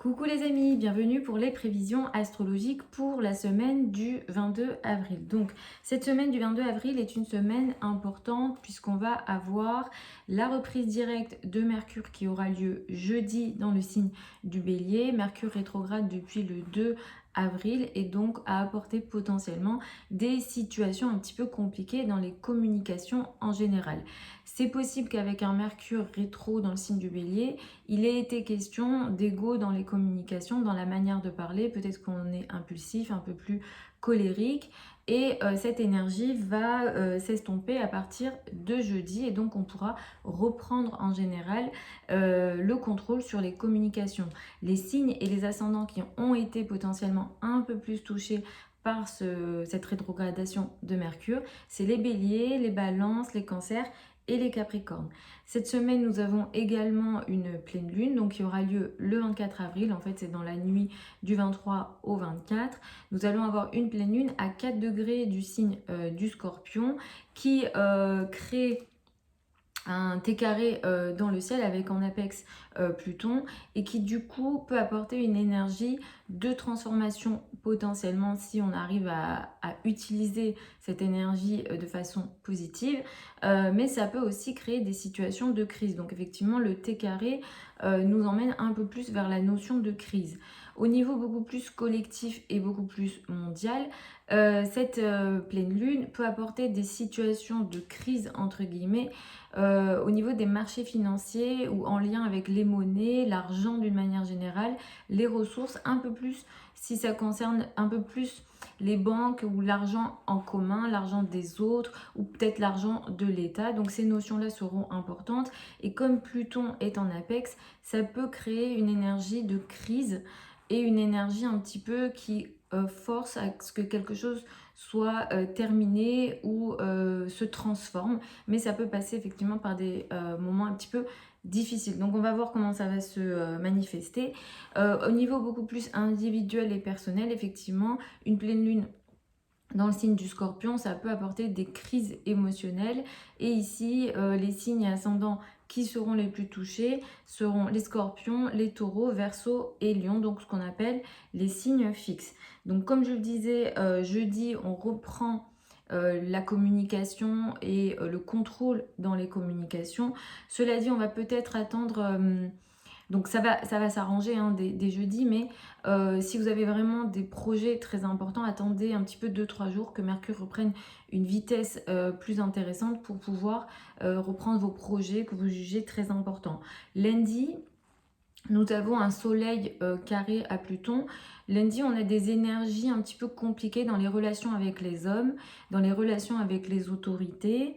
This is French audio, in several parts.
Coucou les amis, bienvenue pour les prévisions astrologiques pour la semaine du 22 avril. Donc cette semaine du 22 avril est une semaine importante puisqu'on va avoir la reprise directe de Mercure qui aura lieu jeudi dans le signe du Bélier. Mercure rétrograde depuis le 2 avril et donc à apporter potentiellement des situations un petit peu compliquées dans les communications en général. C'est possible qu'avec un Mercure rétro dans le signe du Bélier, il ait été question d'ego dans les communications, dans la manière de parler. Peut-être qu'on est impulsif, un peu plus colérique. Et cette énergie va s'estomper à partir de jeudi. Et donc, on pourra reprendre en général le contrôle sur les communications. Les signes et les ascendants qui ont été potentiellement un peu plus touchés par cette rétrogradation de Mercure, c'est les béliers, les balances, les cancers et les capricornes. Cette semaine, nous avons également une pleine lune, donc qui aura lieu le 24 avril. En fait, c'est dans la nuit du 23 au 24. Nous allons avoir une pleine lune à 4 degrés du signe du Scorpion qui crée un T carré dans le ciel avec en apex Pluton et qui du coup peut apporter une énergie de transformation potentiellement si on arrive à utiliser cette énergie de façon positive, mais ça peut aussi créer des situations de crise. Donc effectivement le T carré nous emmène un peu plus vers la notion de crise. Au niveau beaucoup plus collectif et beaucoup plus mondial, cette pleine lune peut apporter des situations de crise entre guillemets au niveau des marchés financiers ou en lien avec les monnaies, l'argent d'une manière générale, les ressources, un peu plus si ça concerne un peu plus les banques ou l'argent en commun, l'argent des autres ou peut-être l'argent de l'État. Donc ces notions-là seront importantes et comme Pluton est en apex, ça peut créer une énergie de crise et une énergie un petit peu qui force à ce que quelque chose soit terminé ou se transforme, mais ça peut passer effectivement par des moments un petit peu difficiles. Donc on va voir comment ça va se manifester. Au niveau beaucoup plus individuel et personnel, effectivement, une pleine lune dans le signe du Scorpion, ça peut apporter des crises émotionnelles. Et ici, les signes ascendants qui seront les plus touchés seront les Scorpions, les Taureaux, Verseau et Lion, donc ce qu'on appelle les signes fixes. Donc comme je le disais, jeudi, on reprend la communication et le contrôle dans les communications. Cela dit, on va peut-être attendre... donc ça va s'arranger hein, des jeudis, mais si vous avez vraiment des projets très importants, attendez un petit peu 2-3 jours que Mercure reprenne une vitesse plus intéressante pour pouvoir reprendre vos projets que vous jugez très importants. Lundi, nous avons un soleil carré à Pluton. Lundi, on a des énergies un petit peu compliquées dans les relations avec les hommes, dans les relations avec les autorités.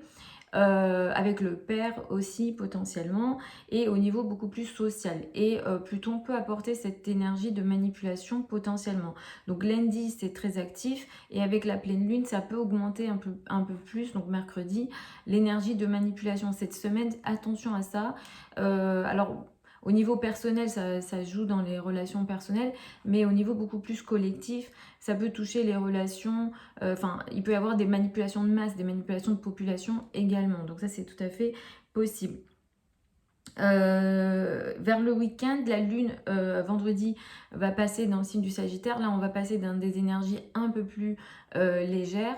Avec le père aussi potentiellement et au niveau beaucoup plus social. Et Pluton peut apporter cette énergie de manipulation potentiellement. Donc lundi c'est très actif et avec la pleine lune ça peut augmenter un peu plus, donc mercredi, l'énergie de manipulation cette semaine. Attention à ça. Alors au niveau personnel, ça joue dans les relations personnelles, mais au niveau beaucoup plus collectif, ça peut toucher les relations. Enfin, il peut y avoir des manipulations de masse, des manipulations de population également. Donc ça, c'est tout à fait possible. Vers le week-end, la lune vendredi va passer dans le signe du Sagittaire. Là, on va passer dans des énergies un peu plus légères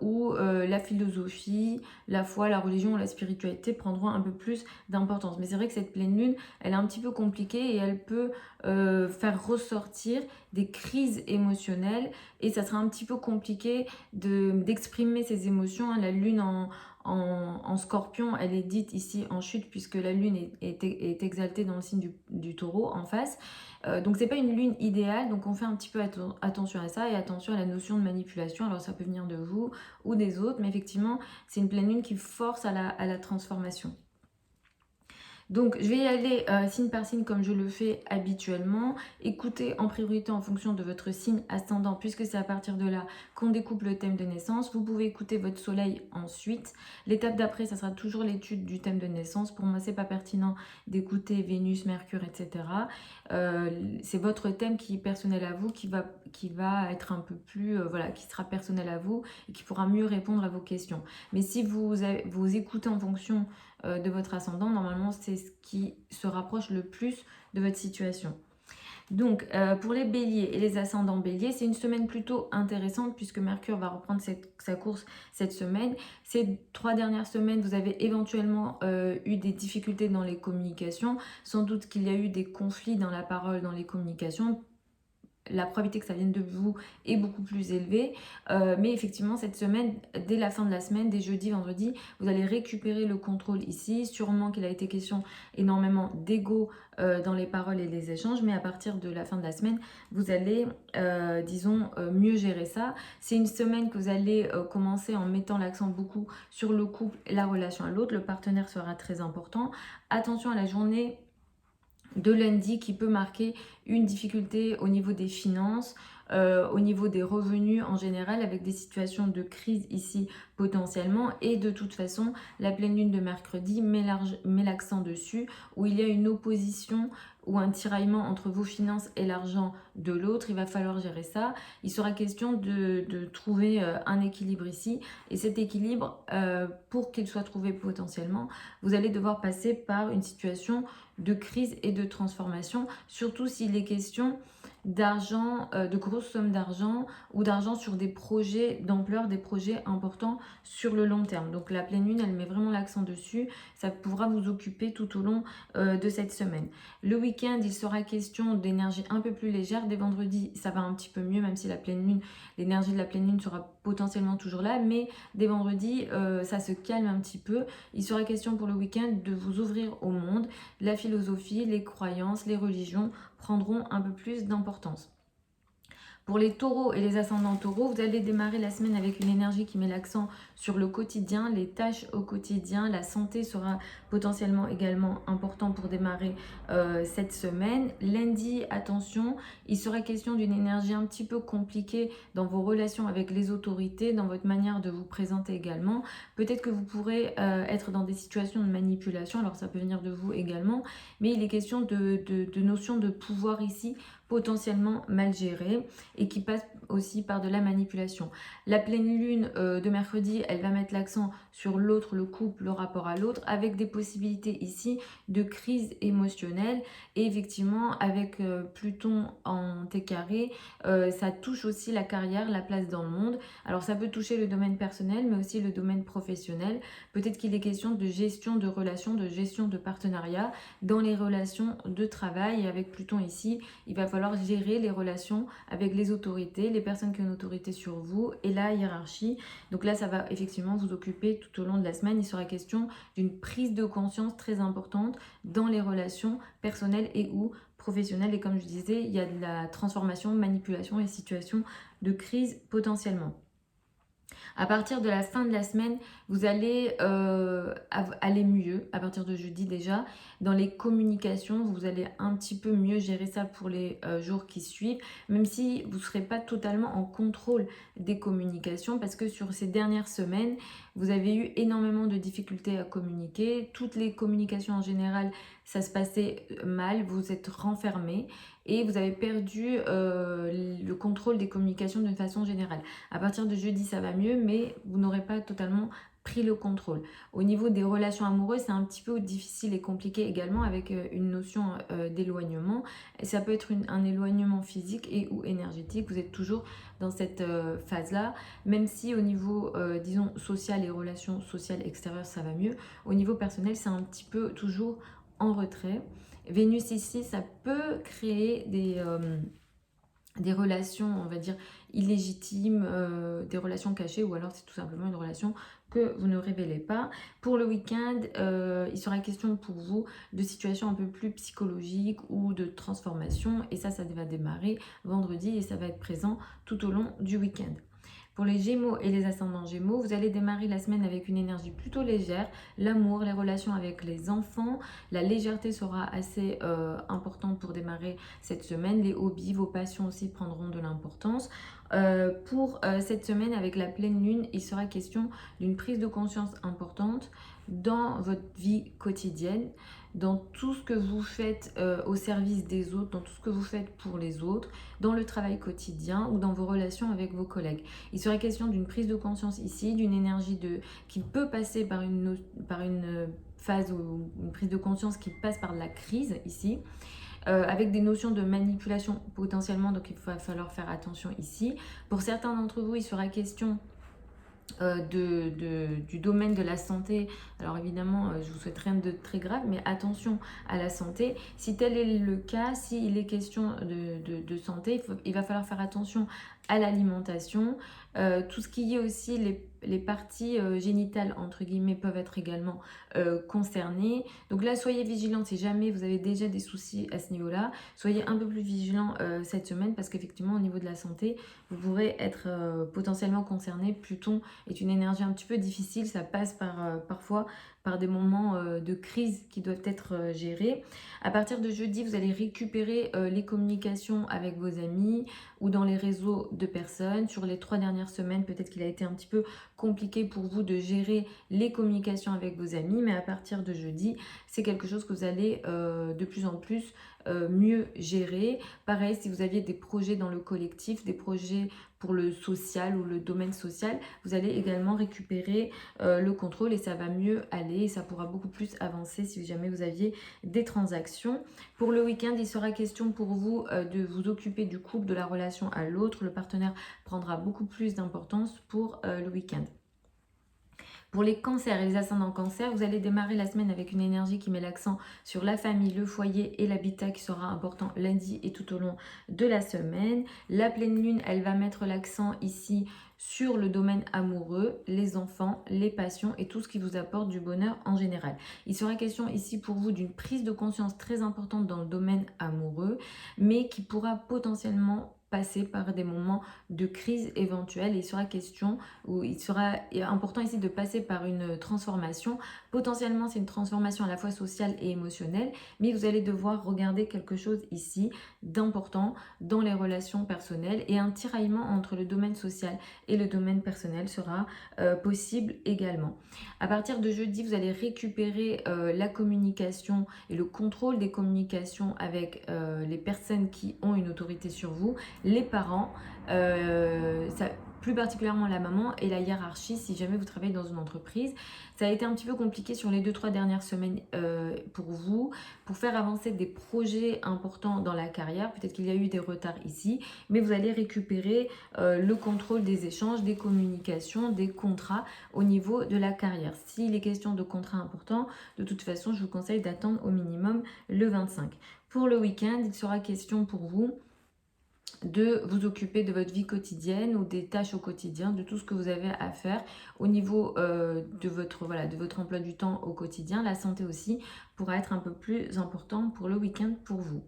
où la philosophie, la foi, la religion, la spiritualité prendront un peu plus d'importance. Mais c'est vrai que cette pleine lune, elle est un petit peu compliquée et elle peut faire ressortir des crises émotionnelles et ça sera un petit peu compliqué d'exprimer ses émotions. Hein. La lune en Scorpion, elle est dite ici en chute puisque la lune est exaltée dans le signe du Taureau en face. Donc c'est pas une lune idéale, donc on fait un petit peu attention à ça et attention à la notion de manipulation. Alors ça peut venir de vous ou des autres, mais effectivement c'est une pleine lune qui force à la transformation. Donc je vais y aller signe par signe comme je le fais habituellement. Écoutez en priorité en fonction de votre signe ascendant puisque c'est à partir de là qu'on découpe le thème de naissance. Vous pouvez écouter votre soleil ensuite. L'étape d'après, ça sera toujours l'étude du thème de naissance. Pour moi, c'est pas pertinent d'écouter Vénus, Mercure, etc. C'est votre thème qui est personnel à vous, qui va être un peu plus, voilà, qui sera personnel à vous et qui pourra mieux répondre à vos questions. Mais si vous écoutez en fonction de votre ascendant, normalement c'est ce qui se rapproche le plus de votre situation. Donc, pour les béliers et les ascendants béliers, c'est une semaine plutôt intéressante puisque Mercure va reprendre sa course cette semaine. Ces 3 dernières semaines, vous avez éventuellement eu des difficultés dans les communications. Sans doute qu'il y a eu des conflits dans la parole, dans les communications. La probabilité que ça vienne de vous est beaucoup plus élevée. Mais effectivement, cette semaine, dès la fin de la semaine, dès jeudi, vendredi, vous allez récupérer le contrôle ici. Sûrement qu'il a été question énormément d'ego dans les paroles et les échanges, mais à partir de la fin de la semaine, vous allez, disons, mieux gérer ça. C'est une semaine que vous allez commencer en mettant l'accent beaucoup sur le couple et la relation à l'autre. Le partenaire sera très important. Attention à la journée de lundi qui peut marquer une difficulté au niveau des finances, au niveau des revenus en général, avec des situations de crise ici potentiellement. Et de toute façon, la pleine lune de mercredi met l'accent dessus, où il y a une opposition ou un tiraillement entre vos finances et l'argent de l'autre. Il va falloir gérer ça. Il sera question de trouver un équilibre ici. Et cet équilibre, pour qu'il soit trouvé potentiellement, vous allez devoir passer par une situation de crise et de transformation, surtout s'il est question d'argent, de grosses sommes d'argent ou d'argent sur des projets d'ampleur, des projets importants sur le long terme. Donc la pleine lune, elle met vraiment l'accent dessus. Ça pourra vous occuper tout au long de cette semaine. Le week-end, il sera question d'énergie un peu plus légère. Dès vendredi, ça va un petit peu mieux, même si la pleine lune, l'énergie de la pleine lune sera potentiellement toujours là. Mais dès vendredi, ça se calme un petit peu. Il sera question pour le week-end de vous ouvrir au monde. La philosophie, les croyances, les religions prendront un peu plus d'importance. Pour les taureaux et les ascendants taureaux, vous allez démarrer la semaine avec une énergie qui met l'accent sur le quotidien, les tâches au quotidien. La santé sera potentiellement également important pour démarrer cette semaine. Lundi, attention, il sera question d'une énergie un petit peu compliquée dans vos relations avec les autorités, dans votre manière de vous présenter également. Peut-être que vous pourrez être dans des situations de manipulation, alors ça peut venir de vous également, mais il est question de notions de pouvoir ici potentiellement mal gérées et qui passe aussi par de la manipulation. La pleine lune de mercredi, elle va mettre l'accent sur l'autre, le couple, le rapport à l'autre, avec des possibilités ici de crise émotionnelle. Et effectivement, avec Pluton en T carré, ça touche aussi la carrière, la place dans le monde. Alors ça peut toucher le domaine personnel, mais aussi le domaine professionnel. Peut-être qu'il est question de gestion de relations, de gestion de partenariat dans les relations de travail. Et avec Pluton ici, il va falloir gérer les relations avec les autorités, les personnes qui ont une autorité sur vous et la hiérarchie. Donc là, ça va effectivement vous occuper tout au long de la semaine. Il sera question d'une prise de conscience très importante dans les relations personnelles et ou professionnelles. Et comme je disais, il y a de la transformation, manipulation et situation de crise potentiellement. À partir de la fin de la semaine, vous allez aller mieux, à partir de jeudi déjà. Dans les communications, vous allez un petit peu mieux gérer ça pour les jours qui suivent, même si vous ne serez pas totalement en contrôle des communications, parce que sur ces dernières semaines, vous avez eu énormément de difficultés à communiquer. Toutes les communications en général, ça se passait mal, vous êtes renfermé et vous avez perdu le contrôle des communications d'une façon générale. À partir de jeudi, ça va mieux, mais vous n'aurez pas totalement pris le contrôle. Au niveau des relations amoureuses, c'est un petit peu difficile et compliqué également avec une notion d'éloignement. Et ça peut être un éloignement physique et ou énergétique. Vous êtes toujours dans cette phase-là, même si au niveau, disons, social et relations sociales extérieures, ça va mieux. Au niveau personnel, c'est un petit peu toujours en retrait. Vénus ici, ça peut créer des relations, on va dire, illégitimes, des relations cachées, ou alors c'est tout simplement une relation que vous ne révélez pas. Pour le week-end, il sera question pour vous de situations un peu plus psychologiques ou de transformation, et ça va démarrer vendredi et ça va être présent tout au long du week-end. Pour les Gémeaux et les ascendants Gémeaux, vous allez démarrer la semaine avec une énergie plutôt légère. L'amour, les relations avec les enfants, la légèreté sera assez importante pour démarrer cette semaine. Les hobbies, vos passions aussi prendront de l'importance. Pour cette semaine, avec la pleine lune, il sera question d'une prise de conscience importante dans votre vie quotidienne, dans tout ce que vous faites au service des autres, dans tout ce que vous faites pour les autres, dans le travail quotidien ou dans vos relations avec vos collègues. Il serait question d'une prise de conscience ici, d'une énergie qui peut passer par une phase ou une prise de conscience qui passe par la crise ici. avec des notions de manipulation potentiellement, donc il va falloir faire attention ici. Pour certains d'entre vous, il sera question du domaine de la santé. Alors évidemment, je vous souhaite rien de très grave, mais attention à la santé. Si tel est le cas, s'il est question de santé, il va falloir faire attention à l'alimentation. Tout ce qui est aussi les parties génitales, entre guillemets, peuvent être également concernées. Donc là, soyez vigilants si jamais vous avez déjà des soucis à ce niveau-là. Soyez un peu plus vigilants cette semaine parce qu'effectivement, au niveau de la santé, vous pourrez être potentiellement concerné. Pluton est une énergie un petit peu difficile, ça passe parfois par des moments de crise qui doivent être gérés. À partir de jeudi, vous allez récupérer les communications avec vos amis ou dans les réseaux de personnes. Sur les 3 dernières semaines, peut-être qu'il a été un petit peu compliqué pour vous de gérer les communications avec vos amis, mais à partir de jeudi, c'est quelque chose que vous allez de plus en plus mieux gérer. Pareil, si vous aviez des projets dans le collectif, des projets pour le social ou le domaine social, vous allez également récupérer le contrôle et ça va mieux aller et ça pourra beaucoup plus avancer si jamais vous aviez des transactions. Pour le week-end, il sera question pour vous de vous occuper du couple, de la relation à l'autre. Le partenaire prendra beaucoup plus d'importance pour le week-end. Pour les cancers et les ascendants cancers, vous allez démarrer la semaine avec une énergie qui met l'accent sur la famille, le foyer et l'habitat qui sera important lundi et tout au long de la semaine. La pleine lune, elle va mettre l'accent ici sur le domaine amoureux, les enfants, les passions et tout ce qui vous apporte du bonheur en général. Il sera question ici pour vous d'une prise de conscience très importante dans le domaine amoureux, mais qui pourra potentiellement passer par des moments de crise éventuelle. Il sera question, ou il sera important ici de passer par une transformation. Potentiellement, c'est une transformation à la fois sociale et émotionnelle, mais vous allez devoir regarder quelque chose ici d'important dans les relations personnelles et un tiraillement entre le domaine social et le domaine personnel sera possible également. À partir de jeudi, vous allez récupérer la communication et le contrôle des communications avec les personnes qui ont une autorité sur vous, les parents, plus particulièrement la maman et la hiérarchie si jamais vous travaillez dans une entreprise. Ça a été un petit peu compliqué sur les 2-3 dernières semaines pour vous, pour faire avancer des projets importants dans la carrière. Peut-être qu'il y a eu des retards ici, mais vous allez récupérer le contrôle des échanges, des communications, des contrats au niveau de la carrière. S'il est question de contrats importants, de toute façon, je vous conseille d'attendre au minimum le 25. Pour le week-end, il sera question pour vous de vous occuper de votre vie quotidienne ou des tâches au quotidien, de tout ce que vous avez à faire au niveau de votre emploi du temps au quotidien. La santé aussi pourra être un peu plus important pour le week-end pour vous.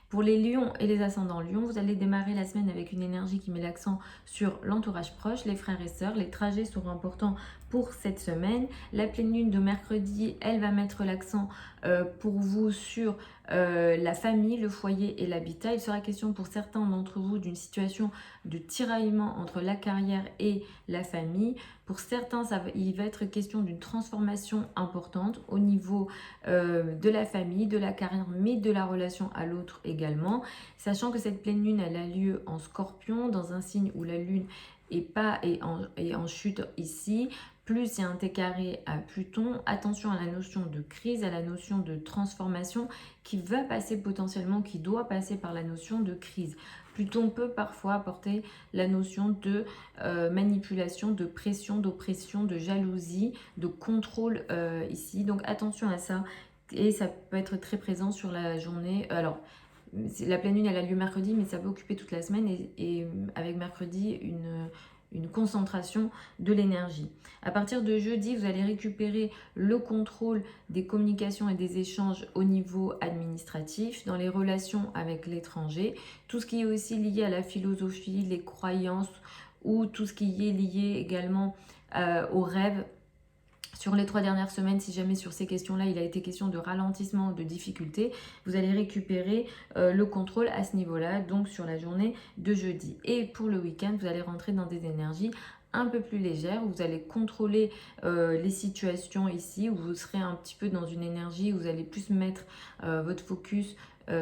Pour les lions et les ascendants lions, vous allez démarrer la semaine avec une énergie qui met l'accent sur l'entourage proche, les frères et sœurs. Les trajets seront importants pour cette semaine. La pleine lune de mercredi, elle va mettre l'accent pour vous sur la famille, le foyer et l'habitat. Il sera question pour certains d'entre vous d'une situation de tiraillement entre la carrière et la famille. Pour certains, il va être question d'une transformation importante au niveau de la famille, de la carrière, mais de la relation à l'autre également. Sachant que cette pleine lune, elle a lieu en Scorpion, dans un signe où la lune est en chute ici. Plus il y a un T carré à Pluton, attention à la notion de crise, à la notion de transformation qui va passer potentiellement, qui doit passer par la notion de crise. Pluton peut parfois apporter la notion de manipulation, de pression, d'oppression, de jalousie, de contrôle ici. Donc attention à ça et ça peut être très présent sur la journée. Alors, la pleine lune, elle a lieu mercredi, mais ça peut occuper toute la semaine et avec mercredi, une concentration de l'énergie. À partir de jeudi, vous allez récupérer le contrôle des communications et des échanges au niveau administratif, dans les relations avec l'étranger, tout ce qui est aussi lié à la philosophie, les croyances ou tout ce qui est lié également aux rêves. Sur les 3 dernières semaines, si jamais sur ces questions-là, il a été question de ralentissement, de difficulté, vous allez récupérer le contrôle à ce niveau-là, donc sur la journée de jeudi. Et pour le week-end, vous allez rentrer dans des énergies un peu plus légères, où vous allez contrôler les situations ici, où vous serez un petit peu dans une énergie où vous allez plus mettre votre focus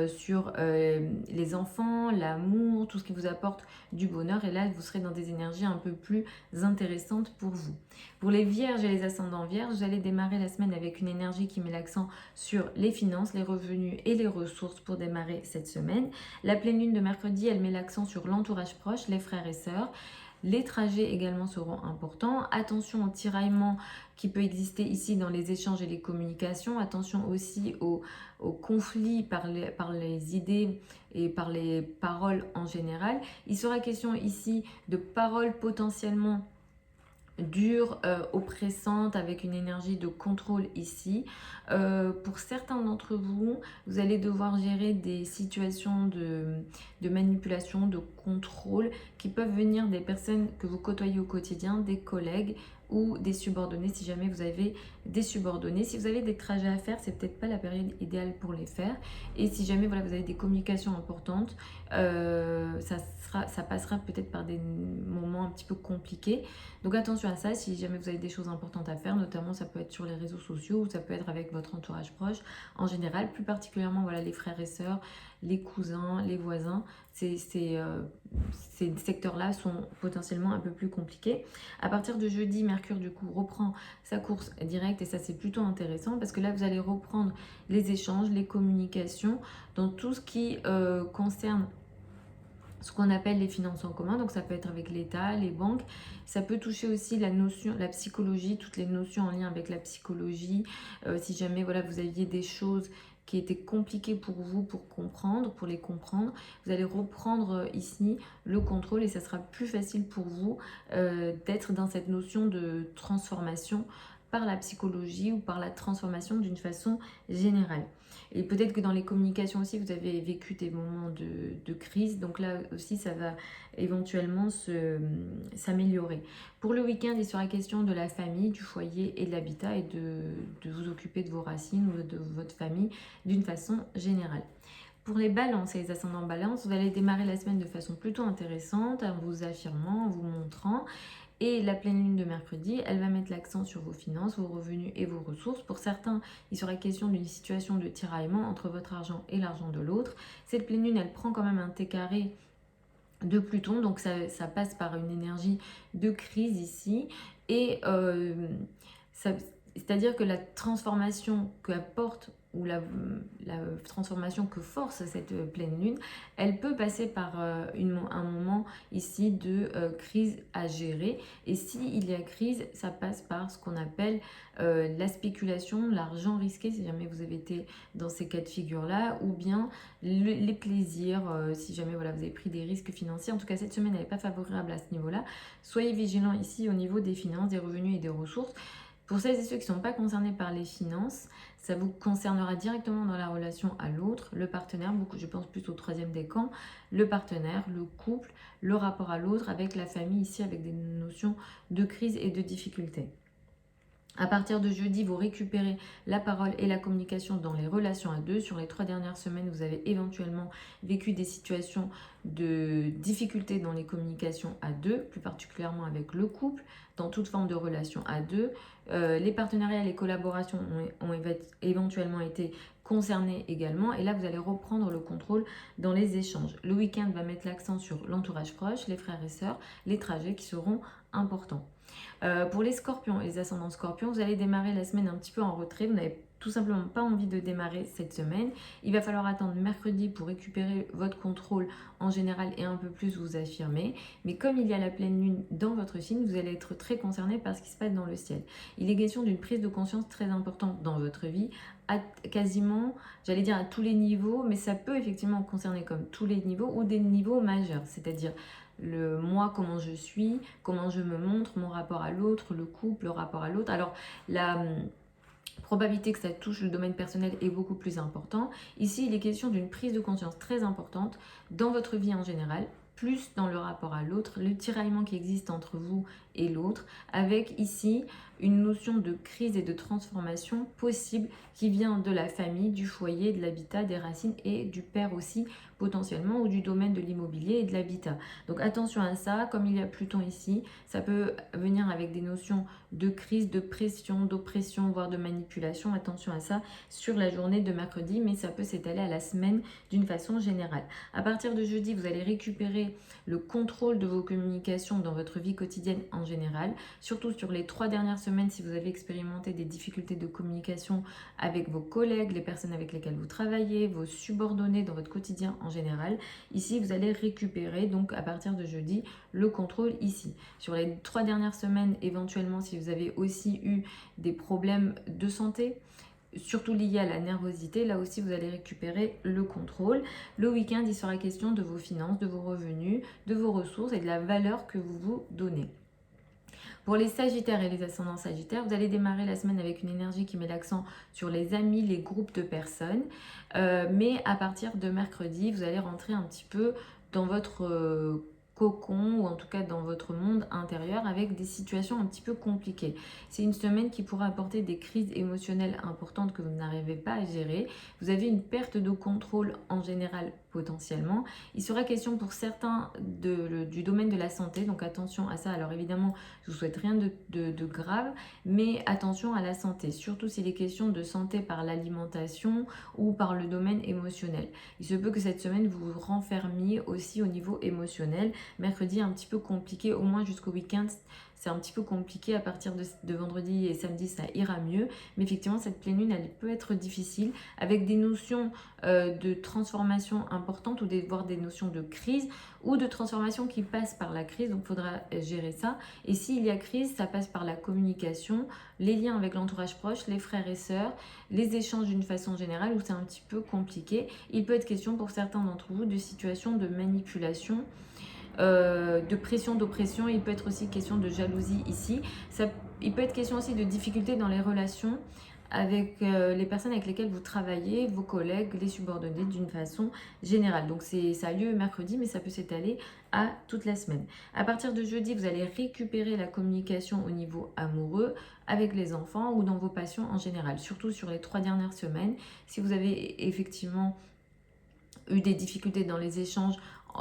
sur les enfants, l'amour, tout ce qui vous apporte du bonheur. Et là, vous serez dans des énergies un peu plus intéressantes pour vous. Pour les vierges et les ascendants vierges, vous allez démarrer la semaine avec une énergie qui met l'accent sur les finances, les revenus et les ressources pour démarrer cette semaine. La pleine lune de mercredi, elle met l'accent sur l'entourage proche, les frères et sœurs. Les trajets également seront importants. Attention au tiraillement qui peut exister ici dans les échanges et les communications. Attention aussi aux conflits par les idées et par les paroles en général. Il sera question ici de paroles potentiellement dure, oppressante, avec une énergie de contrôle ici. Pour certains d'entre vous, vous allez devoir gérer des situations de manipulation, de contrôle qui peuvent venir des personnes que vous côtoyez au quotidien, des collègues ou des subordonnés si jamais vous avez des subordonnés. Si vous avez des trajets à faire, c'est peut-être pas la période idéale pour les faire. Et si jamais voilà, vous avez des communications importantes, ça passera peut-être par des moments un petit peu compliqués. Donc attention à ça, si jamais vous avez des choses importantes à faire, notamment ça peut être sur les réseaux sociaux ou ça peut être avec votre entourage proche en général, plus particulièrement voilà, les frères et sœurs, les cousins, les voisins, ces secteurs-là sont potentiellement un peu plus compliqués. À partir de jeudi, Mercure du coup reprend sa course directe et ça c'est plutôt intéressant parce que là vous allez reprendre les échanges, les communications dans tout ce qui concerne ce qu'on appelle les finances en commun, donc ça peut être avec l'État, les banques, ça peut toucher aussi la notion, la psychologie, toutes les notions en lien avec la psychologie, si jamais voilà, vous aviez des choses qui étaient compliquées pour vous pour comprendre, pour les comprendre, vous allez reprendre ici le contrôle et ça sera plus facile pour vous d'être dans cette notion de transformation par la psychologie ou par la transformation d'une façon générale. Et peut-être que dans les communications aussi, vous avez vécu des moments de crise. Donc là aussi, ça va éventuellement s'améliorer. Pour le week-end, il sera question de la famille, du foyer et de l'habitat et de vous occuper de vos racines ou de votre famille d'une façon générale. Pour les balances et les ascendants balance, vous allez démarrer la semaine de façon plutôt intéressante, en vous affirmant, en vous montrant. Et la pleine lune de mercredi, elle va mettre l'accent sur vos finances, vos revenus et vos ressources. Pour certains, il sera question d'une situation de tiraillement entre votre argent et l'argent de l'autre. Cette pleine lune, elle prend quand même un T carré de Pluton, donc ça passe par une énergie de crise ici. Et c'est-à-dire que la transformation qu'apporte ou la transformation que force cette pleine lune, elle peut passer par un moment ici de crise à gérer. Et s'il y a crise, ça passe par ce qu'on appelle la spéculation, l'argent risqué, si jamais vous avez été dans ces cas de figure-là, ou bien les plaisirs, si jamais voilà, vous avez pris des risques financiers. En tout cas, cette semaine, elle n'est pas favorable à ce niveau-là. Soyez vigilants ici au niveau des finances, des revenus et des ressources. Pour celles et ceux qui ne sont pas concernés par les finances, ça vous concernera directement dans la relation à l'autre, le partenaire, je pense plus au troisième décan, le partenaire, le couple, le rapport à l'autre, avec la famille ici, avec des notions de crise et de difficulté. À partir de jeudi, vous récupérez la parole et la communication dans les relations à deux. Sur les 3 dernières semaines, vous avez éventuellement vécu des situations de difficultés dans les communications à deux, plus particulièrement avec le couple, dans toute forme de relation à deux. Les partenariats, les collaborations ont éventuellement été concernés également. Et là, vous allez reprendre le contrôle dans les échanges. Le week-end va mettre l'accent sur l'entourage proche, les frères et sœurs, les trajets qui seront importants. Pour les scorpions et les ascendants scorpions, vous allez démarrer la semaine un petit peu en retrait. Vous n'avez tout simplement pas envie de démarrer cette semaine. Il va falloir attendre mercredi pour récupérer votre contrôle en général et un peu plus vous affirmer. Mais comme il y a la pleine lune dans votre signe, vous allez être très concerné par ce qui se passe dans le ciel. Il est question d'une prise de conscience très importante dans votre vie, à quasiment, j'allais dire à tous les niveaux, mais ça peut effectivement concerner comme tous les niveaux ou des niveaux majeurs, c'est-à-dire le moi, comment je suis, comment je me montre, mon rapport à l'autre, le couple, le rapport à l'autre. Alors, la probabilité que ça touche le domaine personnel est beaucoup plus important. Ici, il est question d'une prise de conscience très importante dans votre vie en général, plus dans le rapport à l'autre, le tiraillement qui existe entre vous et l'autre, avec ici une notion de crise et de transformation possible qui vient de la famille, du foyer, de l'habitat, des racines et du père aussi potentiellement, ou du domaine de l'immobilier et de l'habitat. Donc attention à ça, comme il y a Pluton ici, ça peut venir avec des notions de crise, de pression, d'oppression, voire de manipulation. Attention à ça sur la journée de mercredi, mais ça peut s'étaler à la semaine d'une façon générale. À partir de jeudi, vous allez récupérer le contrôle de vos communications dans votre vie quotidienne en général, surtout sur les 3 dernières semaines si vous avez expérimenté des difficultés de communication avec vos collègues, les personnes avec lesquelles vous travaillez, vos subordonnés dans votre quotidien en général. Ici, vous allez récupérer donc à partir de jeudi le contrôle ici. Sur les 3 dernières semaines, éventuellement si vous avez aussi eu des problèmes de santé, surtout liés à la nervosité, là aussi vous allez récupérer le contrôle. Le week-end, il sera question de vos finances, de vos revenus, de vos ressources et de la valeur que vous vous donnez. Pour les Sagittaires et les ascendants Sagittaires, vous allez démarrer la semaine avec une énergie qui met l'accent sur les amis, les groupes de personnes. Mais à partir de mercredi, vous allez rentrer un petit peu dans votre cocon, ou en tout cas dans votre monde intérieur, avec des situations un petit peu compliquées. C'est une semaine qui pourra apporter des crises émotionnelles importantes que vous n'arrivez pas à gérer. Vous avez une perte de contrôle en général potentiellement. Il sera question pour certains du domaine de la santé, donc attention à ça. Alors évidemment, je vous souhaite rien de grave, mais attention à la santé, surtout s'il est question de santé par l'alimentation ou par le domaine émotionnel. Il se peut que cette semaine vous vous renfermiez aussi au niveau émotionnel. Mercredi un petit peu compliqué, au moins jusqu'au week-end. C'est un petit peu compliqué. À partir de vendredi et samedi, ça ira mieux. Mais effectivement, cette pleine lune, elle peut être difficile avec des notions de transformation importantes, ou voire des notions de crise ou de transformation qui passent par la crise. Donc, il faudra gérer ça. Et s'il y a crise, ça passe par la communication, les liens avec l'entourage proche, les frères et sœurs, les échanges d'une façon générale où c'est un petit peu compliqué. Il peut être question pour certains d'entre vous de situations de manipulation, de pression, d'oppression. Il peut être aussi question de jalousie ici. Il peut être question aussi de difficultés dans les relations avec les personnes avec lesquelles vous travaillez, vos collègues, les subordonnés d'une façon générale. Donc ça a lieu mercredi, mais ça peut s'étaler à toute la semaine. À partir de jeudi, vous allez récupérer la communication au niveau amoureux avec les enfants ou dans vos passions en général, surtout sur les 3 dernières semaines. Si vous avez effectivement eu des difficultés dans les échanges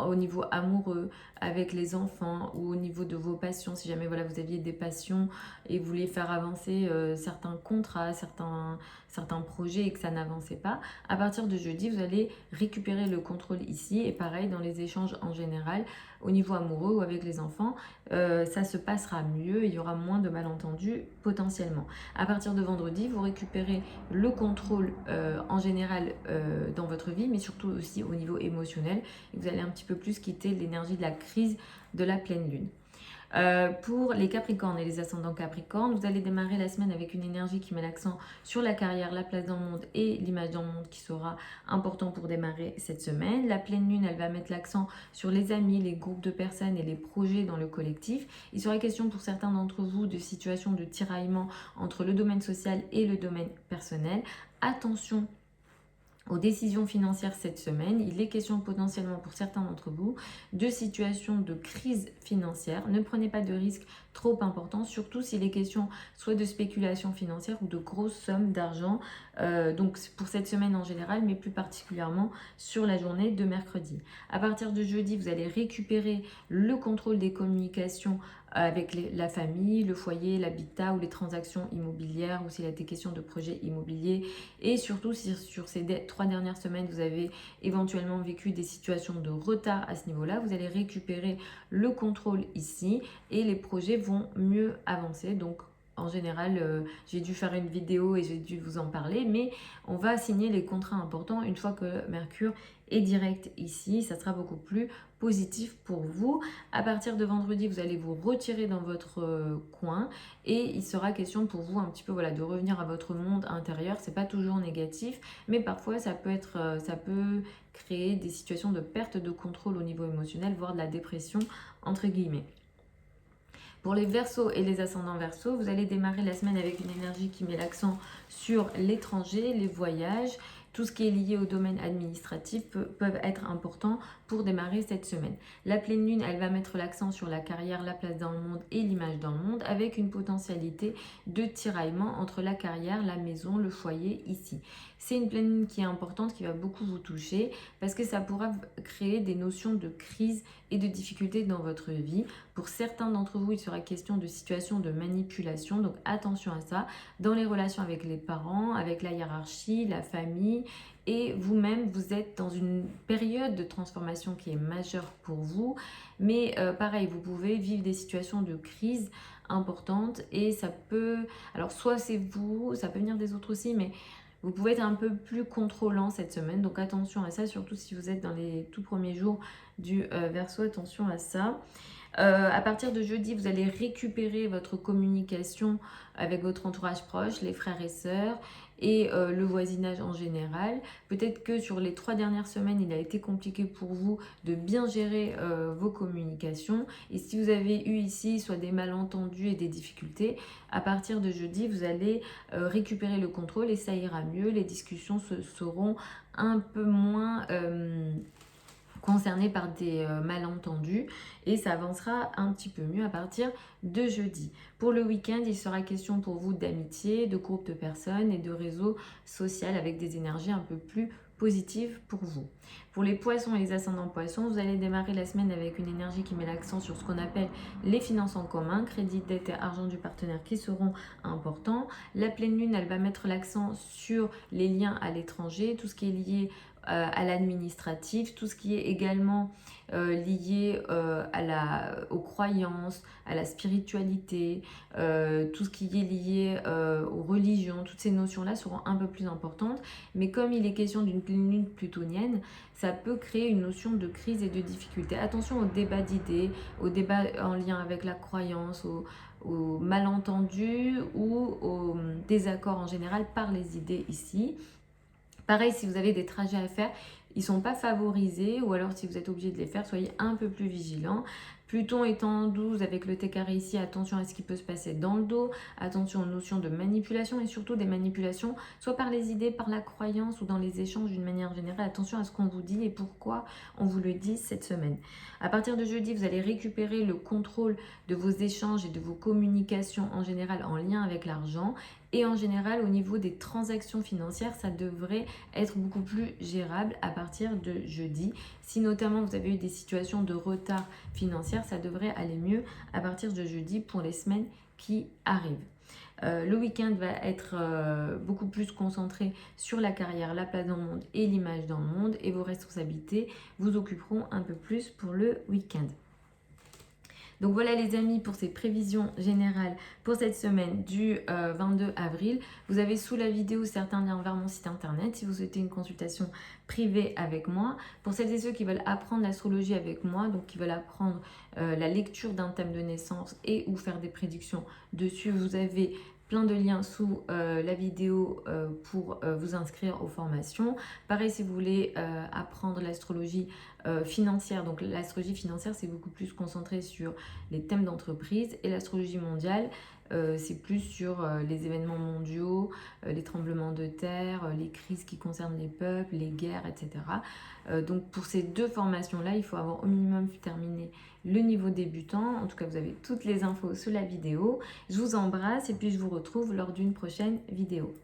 au niveau amoureux avec les enfants, ou au niveau de vos passions, si jamais voilà, vous aviez des passions et vous vouliez faire avancer certains contrats, certains projets et que ça n'avançait pas, à partir de jeudi, vous allez récupérer le contrôle ici. Et pareil dans les échanges en général, au niveau amoureux ou avec les enfants, ça se passera mieux, il y aura moins de malentendus potentiellement. À partir de vendredi, vous récupérez le contrôle en général dans votre vie, mais surtout aussi au niveau émotionnel, et vous allez un petit peu plus quitter l'énergie de la crise de la pleine lune. Pour les Capricornes et les ascendants Capricornes, vous allez démarrer la semaine avec une énergie qui met l'accent sur la carrière, la place dans le monde et l'image dans le monde, qui sera important pour démarrer cette semaine. La pleine lune, elle va mettre l'accent sur les amis, les groupes de personnes et les projets dans le collectif. Il sera question pour certains d'entre vous de situations de tiraillement entre le domaine social et le domaine personnel. Attention aux décisions financières cette semaine. Il est question potentiellement pour certains d'entre vous de situations de crise financière. Ne prenez pas de risques trop importants, surtout s'il est question soit de spéculation financière ou de grosses sommes d'argent. Donc pour cette semaine en général, mais plus particulièrement sur la journée de mercredi. À partir de jeudi, vous allez récupérer le contrôle des communications avec la famille, le foyer, l'habitat ou les transactions immobilières, ou s'il a été question de projets immobiliers. Et surtout, si sur ces 3 dernières semaines, vous avez éventuellement vécu des situations de retard à ce niveau-là, vous allez récupérer le contrôle ici et les projets vont mieux avancer. Donc, en général, j'ai dû faire une vidéo et j'ai dû vous en parler, mais on va signer les contrats importants une fois que Mercure est direct ici. Ça sera beaucoup plus positif pour vous. À partir de vendredi, vous allez vous retirer dans votre coin et il sera question pour vous un petit peu voilà, de revenir à votre monde intérieur. C'est pas toujours négatif, mais parfois ça peut créer des situations de perte de contrôle au niveau émotionnel, voire de la dépression entre guillemets. Pour les Verseaux et les ascendants Verseaux, vous allez démarrer la semaine avec une énergie qui met l'accent sur l'étranger, les voyages. Tout ce qui est lié au domaine administratif peuvent être importants pour démarrer cette semaine. La pleine lune, elle va mettre l'accent sur la carrière, la place dans le monde et l'image dans le monde, avec une potentialité de tiraillement entre la carrière, la maison, le foyer ici. C'est une pleine lune qui est importante, qui va beaucoup vous toucher parce que ça pourra créer des notions de crise et de difficultés dans votre vie. Pour certains d'entre vous, il sera question de situations de manipulation, donc attention à ça. Dans les relations avec les parents, avec la hiérarchie, la famille, et vous-même, vous êtes dans une période de transformation qui est majeure pour vous. Mais pareil, vous pouvez vivre des situations de crise importantes et ça peut... Alors soit c'est vous, ça peut venir des autres aussi, mais vous pouvez être un peu plus contrôlant cette semaine. Donc attention à ça, surtout si vous êtes dans les tout premiers jours du Verseau, attention à ça. À partir de jeudi, vous allez récupérer votre communication avec votre entourage proche, les frères et sœurs et le voisinage en général. Peut-être que sur les 3 dernières semaines, il a été compliqué pour vous de bien gérer vos communications. Et si vous avez eu ici soit des malentendus et des difficultés, à partir de jeudi, vous allez récupérer le contrôle et ça ira mieux. Les discussions seront un peu moins... concernés par des malentendus et ça avancera un petit peu mieux à partir de jeudi. Pour le week-end, il sera question pour vous d'amitié, de groupe de personnes et de réseaux sociaux avec des énergies un peu plus positives pour vous. Pour les poissons et les ascendants poissons, vous allez démarrer la semaine avec une énergie qui met l'accent sur ce qu'on appelle les finances en commun, crédit, dette et argent du partenaire qui seront importants. La pleine lune, elle va mettre l'accent sur les liens à l'étranger, tout ce qui est lié à l'administratif, tout ce qui est également lié aux croyances, à la spiritualité, tout ce qui est lié aux religions, toutes ces notions-là seront un peu plus importantes. Mais comme il est question d'une pleine lune plutonienne, ça peut créer une notion de crise et de difficulté. Attention aux débats d'idées, aux débats en lien avec la croyance, aux malentendus ou aux désaccords en général par les idées ici. Pareil, si vous avez des trajets à faire, ils ne sont pas favorisés ou alors si vous êtes obligé de les faire, soyez un peu plus vigilants. Pluton étant en 12 avec le T carré ici, attention à ce qui peut se passer dans le dos, attention aux notions de manipulation et surtout des manipulations, soit par les idées, par la croyance ou dans les échanges d'une manière générale. Attention à ce qu'on vous dit et pourquoi on vous le dit cette semaine. À partir de jeudi, vous allez récupérer le contrôle de vos échanges et de vos communications en général en lien avec l'argent. Et en général, au niveau des transactions financières, ça devrait être beaucoup plus gérable à partir de jeudi. Si notamment vous avez eu des situations de retard financier, ça devrait aller mieux à partir de jeudi pour les semaines qui arrivent. Le week-end va être beaucoup plus concentré sur la carrière, la place dans le monde et l'image dans le monde. Et vos responsabilités vous occuperont un peu plus pour le week-end. Donc voilà les amis pour ces prévisions générales pour cette semaine du 22 avril. Vous avez sous la vidéo certains liens vers mon site internet si vous souhaitez une consultation privée avec moi. Pour celles et ceux qui veulent apprendre l'astrologie avec moi, donc qui veulent apprendre la lecture d'un thème de naissance et ou faire des prédictions dessus, vous avez plein de liens sous la vidéo pour vous inscrire aux formations. Pareil, si vous voulez apprendre l'astrologie financière, donc l'astrologie financière, c'est beaucoup plus concentré sur les thèmes d'entreprise et l'astrologie mondiale, c'est plus sur les événements mondiaux, les tremblements de terre, les crises qui concernent les peuples, les guerres, etc. Donc pour ces deux formations-là, il faut avoir au minimum terminé le niveau débutant. En tout cas, vous avez toutes les infos sous la vidéo. Je vous embrasse et puis je vous retrouve lors d'une prochaine vidéo.